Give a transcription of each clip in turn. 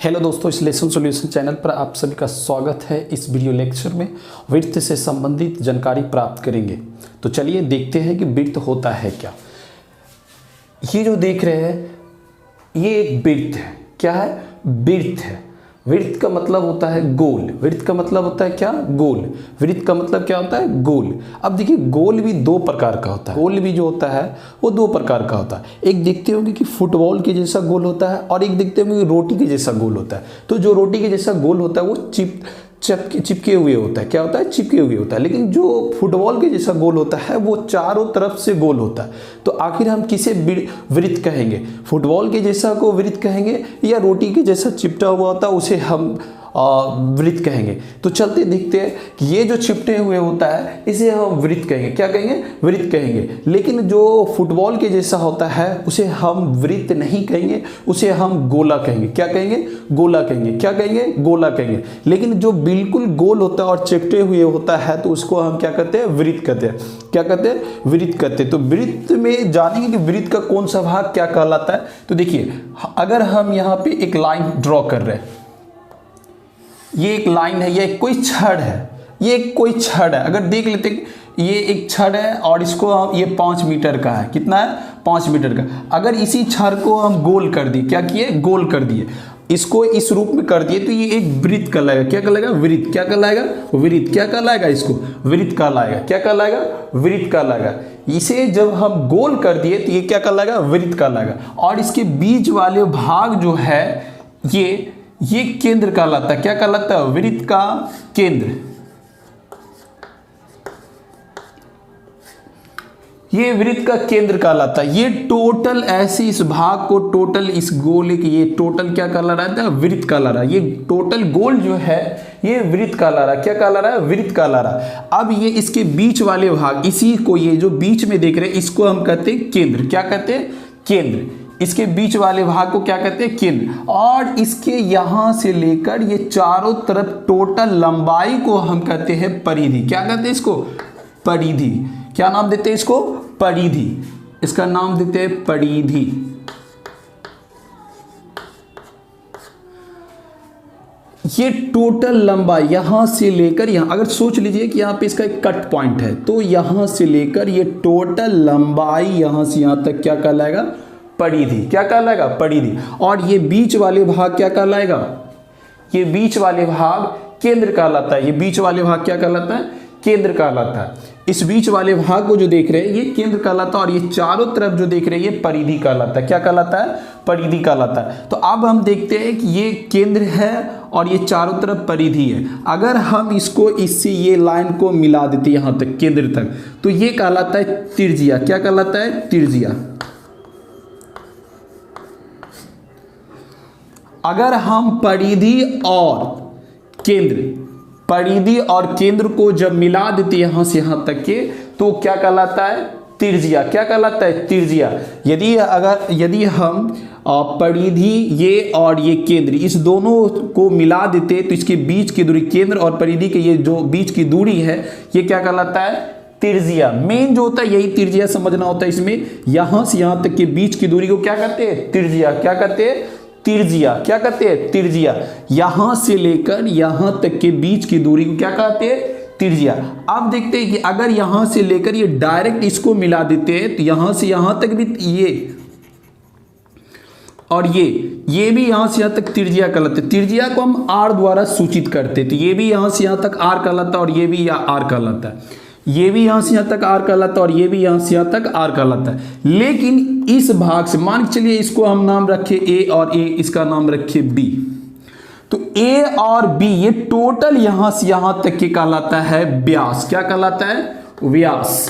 Hello दोस्तों, इस lesson solution channel पर आप सभी का स्वागत है। इस वीडियो लेक्चर में वृत्त से संबंधित जानकारी प्राप्त करेंगे। तो चलिए देखते हैं कि वृत्त होता है क्या। ये जो देख रहे हैं ये एक वृत्त है। क्या है? वृत्त है। वृत्त का मतलब होता है गोल। वृत्त का मतलब होता है क्या? गोल। वृत्त का मतलब क्या होता है? गोल। अब देखिए, गोल भी दो प्रकार का होता है। गोल भी जो होता है वो दो प्रकार का होता है। एक देखते होंगे कि फुटबॉल के जैसा गोल होता है और एक देखते होंगे कि रोटी के जैसा गोल होता है। तो जो रोटी के जैसा गोल होता है वो चिपके हुए होता है। क्या होता है? चिपके हुए होता है। लेकिन जो फुटबॉल के जैसा गोल होता है वो चारों तरफ से गोल होता है। तो आखिर हम किसे वृत्त कहेंगे? फुटबॉल के जैसा को वृत्त कहेंगे या रोटी के जैसा चिपटा हुआ होता है उसे हम वृत्त कहेंगे? तो चलते देखते हैं कि ये जो चिपटे हुए होता है इसे हम वृत्त कहेंगे। क्या कहेंगे? वृत्त कहेंगे। लेकिन जो फुटबॉल के जैसा होता है उसे हम वृत्त नहीं कहेंगे, उसे हम गोला कहेंगे। क्या कहेंगे? गोला कहेंगे। क्या कहेंगे? गोला कहेंगे। लेकिन जो बिल्कुल गोल होता है और चिपटे हुए होता है तो उसको हम क्या कहते हैं? वृत्त कहते हैं। क्या कहते हैं? वृत्त कहते हैं। तो वृत्त में जानेंगे कि वृत्त का कौन सा भाग क्या कहलाता है। तो देखिए, अगर हम यहाँ पे एक लाइन ड्रॉ कर रहे हैं, ये एक लाइन है, ये कोई छड़ है, ये कोई छड़ है। अगर देख लेते ये एक छड़ है और इसको हम ये 5 मीटर का है। कितना है? 5 मीटर का। अगर इसी छड़ को हम गोल कर दिए, क्या किए? गोल कर दिए, इसको इस रूप में कर दिए तो ये एक वृत्त कहलाएगा। क्या कहलाएगा? वृत्त। क्या कहलाएगा? वृत्त। क्या कहलाएगा? इसको वृत्त कहलाएगा। क्या कहलाएगा? वृत्त कहलाएगा। इसे जब हम गोल कर दिए तो ये क्या कहलाएगा? वृत्त कहलाएगा। और इसके बीच वाले भाग जो है ये केंद्र कहलाता है। क्या कहलाता है? वृत्त का केंद्र। ये वृत्त का केंद्र कहलाता है। ये टोटल ऐसे इस भाग को टोटल इस गोले की ये टोटल क्या कहला रहा है? वृत्त कहला रहा है। ये टोटल गोल जो है ये वृत्त कहला रहा है। क्या कहला रहा है? वृत्त कहला रहा है। अब ये इसके बीच वाले भाग, इसी को ये जो बीच में देख रहे हैं इसको हम कहते हैं केंद्र। क्या कहते हैं? केंद्र। इसके बीच वाले भाग को क्या कहते हैं? केंद्र। और इसके यहां से लेकर ये चारों तरफ टोटल लंबाई को हम कहते हैं परिधि। क्या कहते हैं इसको? परिधि। क्या नाम देते हैं इसको? परिधि। इसका नाम देते हैं परिधि। ये टोटल लंबाई यहां से लेकर यहां, अगर सोच लीजिए कि यहां पे इसका एक कट पॉइंट है तो यहां से लेकर ये टोटल लंबाई यहां से यहां तक क्या कहलाएगा? परिधि। क्या कहलाएगा? परिधि। और ये बीच वाले भाग क्या कहलाएगा? ये बीच वाले भाग केंद्र कहलाता है। ये बीच वाले भाग क्या कहलाता है? केंद्र कहलाता है। इस बीच वाले भाग को जो देख रहे हैं ये केंद्र कहलाता है और ये चारों तरफ जो देख रहे हैं ये परिधि कहलाता है। क्या कहलाता है? परिधि कहलाता है। तो अब हम देखते हैं कि ये केंद्र है और ये चारों तरफ परिधि है। अगर हम इसको इससे ये लाइन को मिला देते यहां तक केंद्र तक तो ये कहलाता है त्रिज्या। क्या कहलाता है? त्रिज्या। अगर हम परिधि और केंद्र को जब मिला देते यहां से यहां तक के तो क्या कहलाता है? त्रिज्या। क्या कहलाता है? त्रिज्या। यदि हम परिधि ये और ये केंद्र इस दोनों को मिला देते तो इसके बीच की दूरी, केंद्र और परिधि के ये जो बीच की दूरी है ये क्या कहलाता है? त्रिज्या। मेन जो होता है यही त्रिज्या समझना होता है। इसमें यहां से यहां तक के बीच की दूरी को क्या कहते हैं? त्रिज्या। क्या कहते हैं? त्रिज्या। क्या कहते हैं? त्रिज्या। यहां से लेकर यहां तक के बीच की दूरी को क्या कहते हैं? त्रिज्या। अब देखते हैं कि अगर यहां से लेकर ये डायरेक्ट इसको मिला देते हैं तो यहां से यहां तक भी ये और ये भी यहां से यहां तक त्रिज्या कहलाते हैं। त्रिज्या को हम आर द्वारा सूचित करते हैं। तो ये भी यहां से यहां तक आर कहलाता है और ये भी आर कहलाता है। ये भी यहां से यहां तक आर कहलाता है और ये भी यहां से यहां तक आर कहलाता है। लेकिन इस भाग से मान के चलिए इसको हम नाम रखे ए और ए, इसका नाम रखे बी। तो ए और बी ये टोटल यहां से यहां तक के कहलाता है व्यास। क्या कहलाता है? व्यास।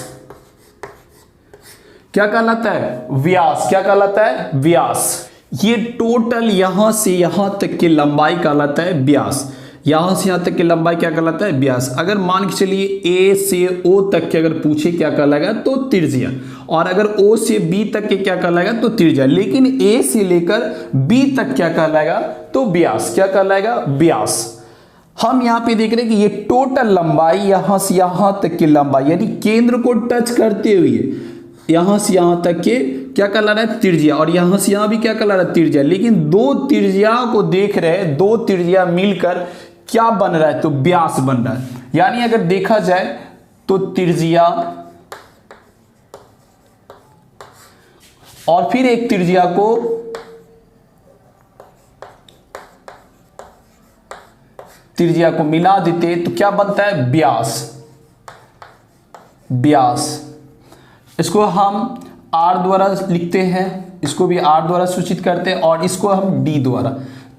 क्या कहलाता है? व्यास। क्या कहलाता है? व्यास। ये टोटल यहां से यहां तक की लंबाई कहलाता है व्यास। यहां से यहां तक की लंबाई क्या कहलाता है? व्यास। अगर मान के चलिए ए से ओ तक के अगर पूछे क्या कहलाएगा तो त्रिज्या, और अगर ओ से बी तक के क्या कहलाएगा तो त्रिज्या। लेकिन ए से लेकर बी तक क्या कहलाएगा तो व्यास। क्या कहलाएगा? व्यास। हम यहां पे देख रहे हैं कि ये टोटल लंबाई यहां से यहां तक की लंबाई यानी केंद्र को टच करते हुए यहां से यहां तक के क्या कहला रहा है, त्रिज्या, और यहां से यहां भी क्या कहला रहा है, त्रिज्या। लेकिन दो त्रिज्या को देख रहे हैं, दो त्रिज्या मिलकर क्या बन रहा है, तो व्यास बन रहा है। यानी अगर देखा जाए तो त्रिज्या और फिर एक त्रिज्या को मिला देते तो क्या बनता है, व्यास। व्यास इसको हम r द्वारा लिखते हैं, इसको भी r द्वारा सूचित करते हैं, और इसको हम d द्वारा।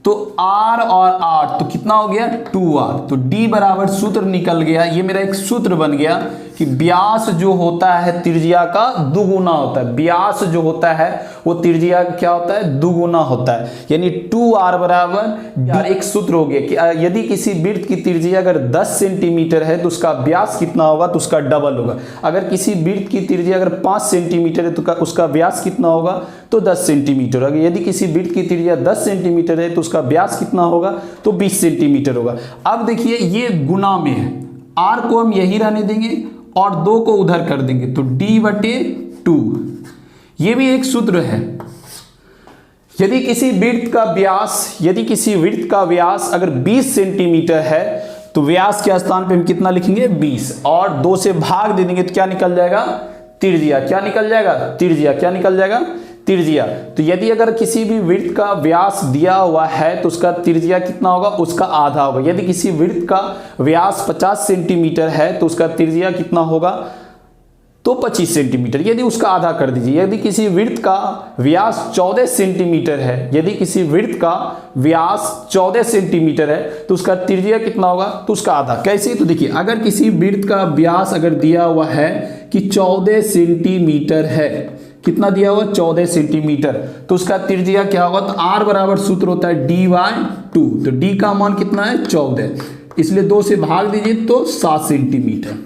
तो r और r तो कितना हो गया, 2r। तो d बराबर सूत्र निकल गया, ये मेरा एक सूत्र बन गया कि व्यास जो होता है त्रिज्या का दुगुना होता है। व्यास जो होता है वो त्रिज्या क्या होता है, दुगुना होता है। यानी 2r बराबर यार एक सूत्र हो गया कि यदि किसी वृत्त की त्रिज्या अगर 10 सेंटीमीटर है तो उसका व्यास कितना होगा, तो उसका डबल होगा। अगर किसी वृत्त की त्रिज्या अगर 5 सेंटीमीटर है तो उसका व्यास कितना होगा, तो 10 सेंटीमीटर होगा। यदि किसी वृत्त की त्रिज्या 10 सेंटीमीटर है तो उसका व्यास कितना होगा, तो 20 सेंटीमीटर होगा। अब देखिए ये गुना में है, r को हम यही रहने देंगे और 2 को उधर कर देंगे, तो d/2। ये भी एक सूत्र है। यदि किसी वृत्त का व्यास अगर 20 सेंटीमीटर है तो व्यास के स्थान पे हम कितना लिखेंगे, 20, और 2 से भाग दे देंगे तो क्या निकल जाएगा, त्रिज्या। क्या निकल जाएगा, त्रिज्या। क्या निकल जाएगा, त्रिज्या। तो यदि अगर किसी भी वृत्त का व्यास दिया हुआ है तो उसका त्रिज्या कितना होगा, उसका आधा होगा। यदि किसी वृत्त का व्यास 50 सेंटीमीटर है तो उसका त्रिज्या कितना होगा, तो 25 सेंटीमीटर। यदि उसका आधा कर दीजिए। यदि किसी वृत्त का व्यास 14 सेंटीमीटर है, यदि किसी वृत्त का व्यास 14 सेंटीमीटर है तो उसका त्रिज्या कितना होगा, तो उसका आधा। कैसे, तो देखिए अगर किसी वृत्त का व्यास अगर दिया हुआ है कि 14 सेंटीमीटर है, कितना दिया हुआ, 14 सेंटीमीटर, तो उसका त्रिज्या क्या होगा, तो r बराबर सूत्र होता है d/2। तो d का मान कितना है, 14, इसलिए 2 से भाग दीजिए तो 7 सेंटीमीटर।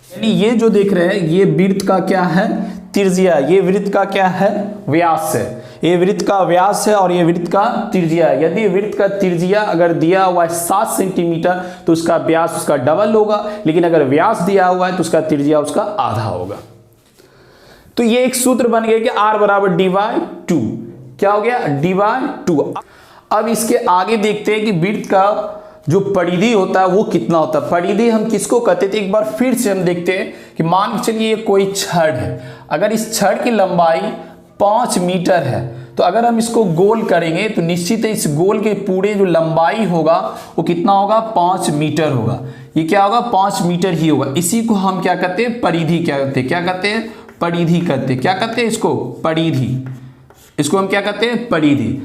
यानी ये जो देख रहे हैं ये वृत्त का क्या है, त्रिज्या। ये वृत्त का क्या है, व्यास है। ये वृत्त का व्यास है और ये वृत्त का त्रिज्या है। यदि वृत्त का त्रिज्या अगर दिया हुआ है 7 सेंटीमीटर तो उसका व्यास उसका डबल होगा, लेकिन अगर व्यास दिया हुआ है तो उसका त्रिज्या उसका आधा होगा। तो ये एक सूत्र बन गया कि r बराबर d/2। क्या हो गया, d/2। अब इसके आगे देखते हैं कि वृत्त का जो परिधि होता है वो कितना होता है। परिधि हम किसको कहते थे, एक बार फिर से हम देखते हैं कि मान के चलिए कोई छड़ है। अगर इस छड़ की लंबाई 5 मीटर है तो अगर हम इसको गोल करेंगे तो निश्चित है इस गोल के पूरे जो लंबाई होगा वो कितना होगा, 5 मीटर होगा। ये क्या होगा, 5 मीटर ही होगा। इसी को हम क्या कहते हैं, परिधि क्या कहते हैं, क्या कहते हैं, परिधि कहते हैं। क्या कहते हैं इसको, परिधि। इसको हम क्या कहते हैं, परिधि।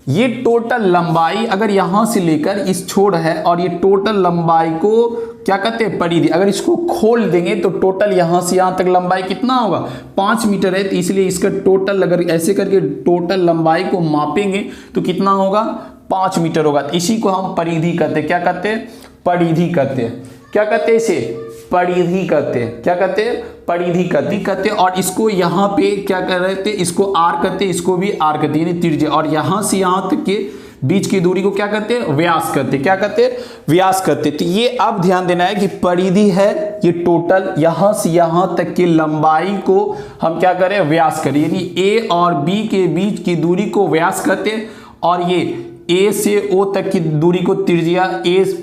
ये टोटल लंबाई अगर यहां से लेकर इस छोर है और ये टोटल लंबाई को क्या कहते हैं, परिधि। अगर इसको खोल देंगे तो टोटल यहां से यहां तक लंबाई कितना होगा, 5 मीटर है, तो इसलिए इसका टोटल अगर ऐसे करके टोटल लंबाई को मापेंगे तो कितना होगा, 5 मीटर होगा। इसी को हम परिधि कहते हैं। क्या कहते हैं, परिधि कहते हैं। क्या कहते हैं, इसे परिधि कहते हैं। क्या कहते हैं, परिधि कहते हैं। और इसको यहाँ पे क्या कर रहे थे, इसको r कहते हैं, इसको भी r कहते हैं, यानी त्रिज्या। और यहाँ से यहाँ तक के बीच की दूरी को क्या कहते हैं, व्यास कहते हैं। क्या कहते हैं, व्यास कहते हैं। तो ये अब ध्यान देना है कि परिधि है ये टोटल यहाँ से यहाँ तक की लंबाई को हम क्या करें, व्यास करें। यानी a और b के बीच की दूरी को व्यास कहते हैं, और ये A से O तक की दूरी को त्रिज्या,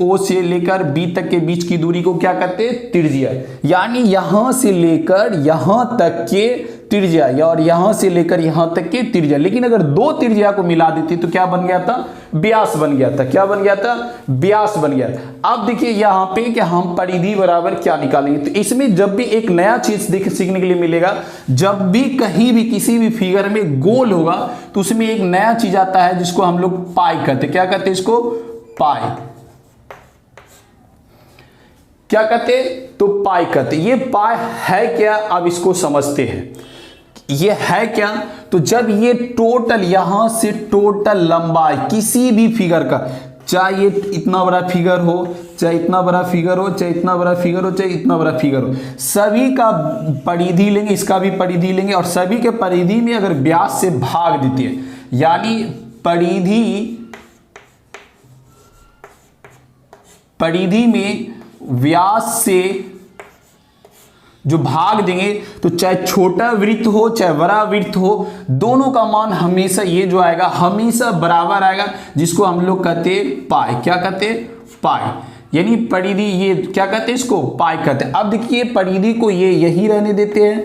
O से लेकर B तक के बीच की दूरी को क्या कहते हैं, त्रिज्या। यानी यहां से लेकर यहां तक के त्रिज्या और यहां से लेकर यहां तक के त्रिज्या। लेकिन अगर दो त्रिज्या को मिला देती तो क्या बन गया था, व्यास बन गया था। क्या बन गया था, व्यास बन गया था। अब देखिए यहां पे कि हम परिधि बराबर क्या निकालेंगे। तो इसमें जब भी एक नया चीज सीखने के लिए मिलेगा, जब भी कहीं भी किसी भी फिगर में गोल होगा तो उसमें एक नया चीज आता है जिसको हम लोग पाई कहते हैं। क्या कहते हैं इसको, पाई। क्या कहते, तो पाई कहते। ये पाई है क्या, अब इसको समझते हैं। ये है क्या, तो जब ये टोटल यहां से टोटल लंबाई किसी भी फिगर का, चाहे ये इतना बड़ा फिगर हो, चाहे इतना बड़ा फिगर हो, चाहे इतना बड़ा फिगर हो, चाहे इतना बड़ा फिगर हो, सभी का परिधि लेंगे, इसका भी परिधि लेंगे, और सभी के परिधि में अगर व्यास से भाग देती है, यानी परिधि में व्यास से जो भाग देंगे तो चाहे छोटा वृत्त हो चाहे बड़ा वृत्त हो, दोनों का मान हमेशा ये जो आएगा हमेशा बराबर आएगा, जिसको हम लोग कहते हैं पाई। क्या कहते हैं? पाई। यानी परिधि, ये क्या कहते हैं? इसको पाई कहते हैं। अब देखिए परिधि को ये यही रहने देते हैं,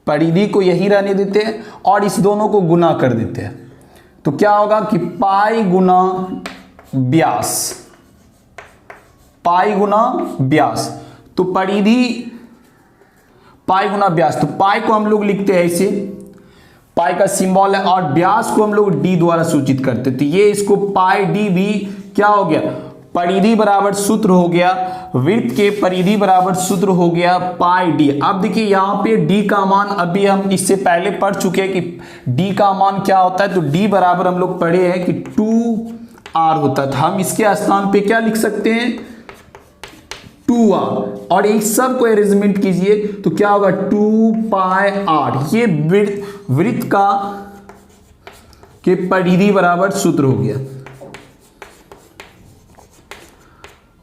परिधि को यही रहने देते हैं और इस दोनों को गुना कर देते हैं। तो क्या होगा कि पाई गुना व्यास, पाई गुना व्यास। तो परिधि पाई गुना व्यास, तो पाई को हम लोग लिखते हैं ऐसे, पाई का सिंबल है, और व्यास को हम लोग डी द्वारा सूचित करते हैं। तो ये इसको पाई डी भी क्या हो गया? परिधि बराबर सूत्र हो गया, वृत्त के परिधि बराबर सूत्र हो गया पाई डी। अब देखिए यहाँ पे डी का मान, अभी हम इससे पहले पढ़ चुके हैं कि डी का मान क्या होता है। तो डी बराबर हम लोग पढ़े हैं कि 2r होता था। हम इसके स्थान पे क्या लिख सकते हैं? 2r। और इस सब को अरेंजमेंट कीजिए तो क्या होगा? 2 पाई r। ये वृत्त का के परिधि बराबर सूत्र हो गया।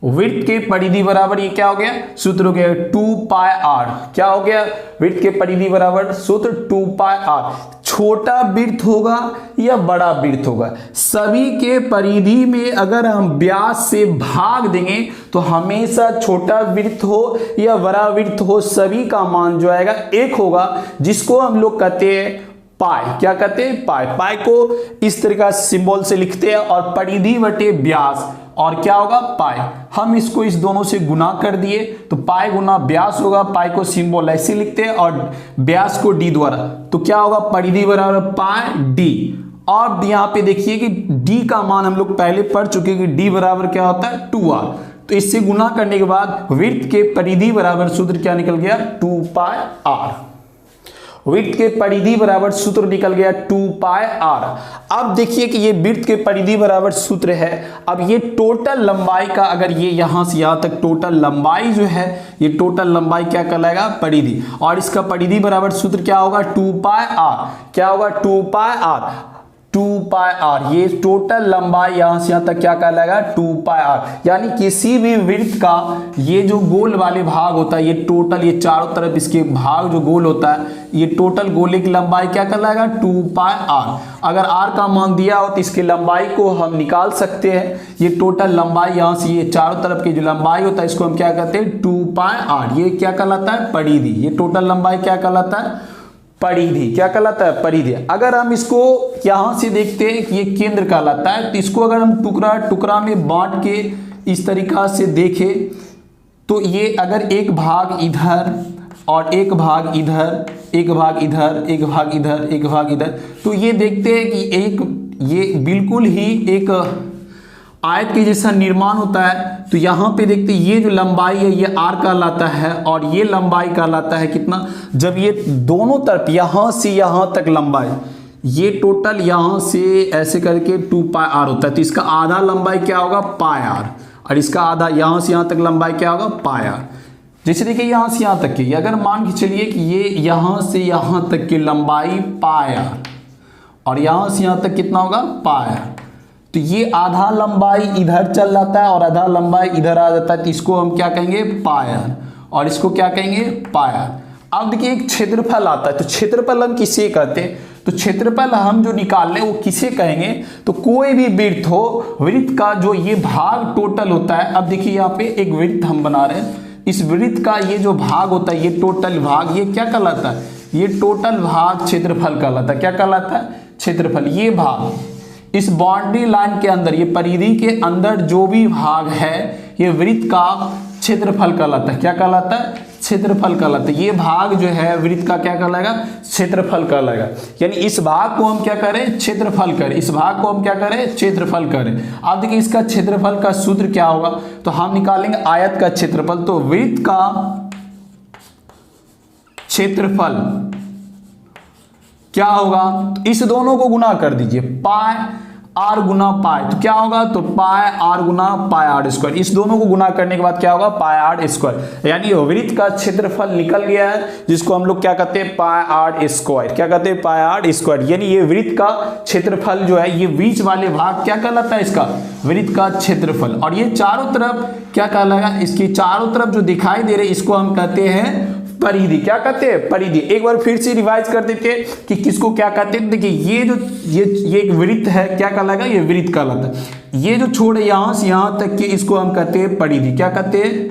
वृत्त के परिधि बराबर ये क्या हो गया? सूत्र हो गया 2 पाई r। क्या हो गया? वृत्त के परिधि बराबर सूत्र 2 पाई r। छोटा वृत्त होगा या बड़ा वृत्त होगा, सभी के परिधि में अगर हम व्यास से भाग देंगे तो हमेशा छोटा वृत्त हो या बड़ा वृत्त हो, सभी का मान जो आएगा एक होगा, जिसको हम लोग कहते हैं पाई। क्या कहते हैं? पाई। पाई को इस तरह का सिंबल से लिखते हैं और परिधि बटे व्यास, और क्या होगा? पाई। हम इसको इस दोनों से गुना कर दिए तो पाई गुना व्यास होगा। पाई को सिंबल ऐसे लिखते हैं और व्यास को डी द्वारा, तो क्या होगा? परिधि बराबर पाई डी। और यहाँ पे देखिए कि डी का मान हम लोग पहले पढ़ चुके कि डी बराबर क्या होता है? 2r। तो इससे गुना करने के बाद वृत्त के परिधि बराबर सूत्र क्या निकल गया? 2 पाई r। वृत्त के परिधि बराबर सूत्र निकल गया 2 पाई r। अब देखिए कि ये वृत्त के परिधि बराबर सूत्र है। अब ये टोटल लंबाई का, अगर ये यहां से यहां तक टोटल लंबाई जो है, ये टोटल लंबाई क्या कहलाएगा? परिधि। और इसका परिधि बराबर सूत्र क्या होगा? 2 पाई r। क्या होगा? 2 पाई r। 2 पाई r, ये टोटल लंबाई यहां से यहां तक क्या कहलाएगा? 2 पाई r। यानी किसी भी वृत्त का ये जो गोल वाले भाग होता है, ये टोटल, ये चारों तरफ इसके भाग जो गोल होता है, ये टोटल गोले की लंबाई क्या कहलाएगा? 2 पाई r। अगर r का मान दिया हो तो इसकी लंबाई को हम निकाल सकते हैं। ये टोटल लंबाई यहां से ये चारों तरफ की जो लंबाई होता है, इसको हम क्या कहते हैं? 2 पाई r। ये क्या कहलाता है? परिधि। ये टोटल लंबाई क्या कहलाता है? परिधि। क्या कहलाता है? परिधि। अगर हम इसको यहां से देखते हैं कि ये केंद्र कहलाता है, तो इसको अगर हम टुकड़ा टुकड़ा में बांट के इस तरीका से देखें तो ये अगर एक भाग इधर और एक भाग इधर, एक भाग इधर, एक भाग इधर, एक भाग इधर, तो ये देखते हैं कि एक ये बिल्कुल ही एक आयत के जैसा निर्माण होता है। तो यहाँ पे देखते हैं ये जो लंबाई है ये r कहलाता है और ये लंबाई कहलाता है कितना? जब ये दोनों तरफ यहाँ से यहाँ तक लंबाई, ये टोटल यहाँ से ऐसे करके 2 पाई r होता है, तो इसका आधा लंबाई क्या होगा? पाई r। और इसका आधा यहाँ से यहाँ तक लंबाई क्या होगा? पाई r। जैसे देखिए यहाँ से यहाँ तक की, अगर मान के चलिए कि ये यहाँ से यहाँ तक की लंबाई पाई r और यहाँ से यहाँ तक कितना होगा? पाई r। तो ये आधा लंबाई इधर चल जाता है और आधा लंबाई इधर आ जाता है, तो इसको हम क्या कहेंगे? पाई r। और इसको क्या कहेंगे? पाई r। अब देखिए एक क्षेत्रफल आता है, तो क्षेत्रफल हम किसे कहते हैं? तो क्षेत्रफल हम जो निकाल लें वो किसे कहेंगे? तो कोई भी वृत्त हो, वृत्त का जो ये भाग टोटल होता है। अब देखिए यहाँ पे एक वृत्त हम बना रहे हैं, इस वृत्त का ये जो भाग होता है, ये टोटल भाग, ये क्या कहलाता है? ये टोटल भाग क्षेत्रफल कहलाता है। क्या कहलाता है? क्षेत्रफल। ये भाग इस बाउंड्री लाइन के अंदर, ये परिधि के अंदर जो भी भाग है, ये वृत्त का क्षेत्रफल कहलाता है। क्या कहलाता है? क्षेत्रफल कहलाता है। ये भाग जो है वृत्त का क्या कहलाएगा? क्षेत्रफल कहलाएगा। यानी इस भाग को हम क्या करें? क्षेत्रफल करें। इस भाग को हम क्या करें? क्षेत्रफल करें। अब देखिए इसका क्षेत्रफल का सूत्र क्या होगा? तो हम निकालेंगे आयत का क्षेत्रफल। तो वृत्त का क्षेत्रफल क्या होगा? तो इस दोनों को गुना कर दीजिए, पाई आर गुना पाई, तो क्या होगा, तो पाई आर गुना पाई आर स्क्वायर, इस दोनों को गुना करने के बाद क्या होगा, पाई आर स्क्वायर, यानी वृत्त का क्षेत्रफल निकल गया है, जिसको हम लोग क्या कहते हैं, पाई आर स्क्वायर, क्या कहते हैं, पाई आर स्क्वायर, यानी ये वृत्त का क्षेत्रफल जो है, ये बीच वाले भाग क्या कहलाता है, इसका वृत्त का क्षेत्रफल, और ये चारों तरफ क्या कहलाएगा, इसकी चारों तरफ जो दिखाई दे रहे इसको हम कहते हैं परिधि, क्या कहते हैं, परिधि। एक बार फिर से रिवाइज कर देते हैं कि किसको क्या कहते हैं। देखिए ये जो ये एक वृत्त है, क्या कहलाएगा, ये वृत्त कहलाता है। ये जो छोड़ है यहां से यहां तक के, इसको हम कहते हैं परिधि, क्या कहते हैं,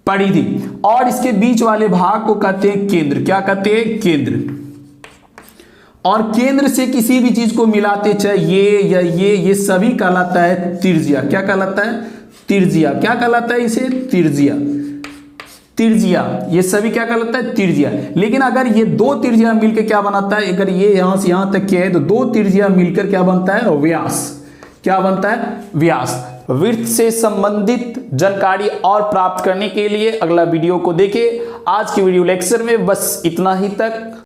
परिधि। और इसके बीच वाले भाग को कहते हैं केंद्र, क्या कहते हैं, केंद्र। और केंद्र से किसी भी चीज को मिलाते, चाहे ये या ये सभी कहलाता है त्रिज्या, क्या कहलाता है, त्रिज्या, क्या कहलाता है इसे, त्रिज्या, त्रिज्या, ये सभी क्या कहलाता है, त्रिज्या। लेकिन अगर ये दो त्रिज्या मिलकर क्या बनाता है, अगर ये यहां से यहां तक के है तो दो त्रिज्या मिलकर क्या बनता है, व्यास, क्या बनता है, व्यास। वृत्त से संबंधित जानकारी और प्राप्त करने के लिए अगला वीडियो को देखें। आज के वीडियो लेक्चर में बस इतना ही तक।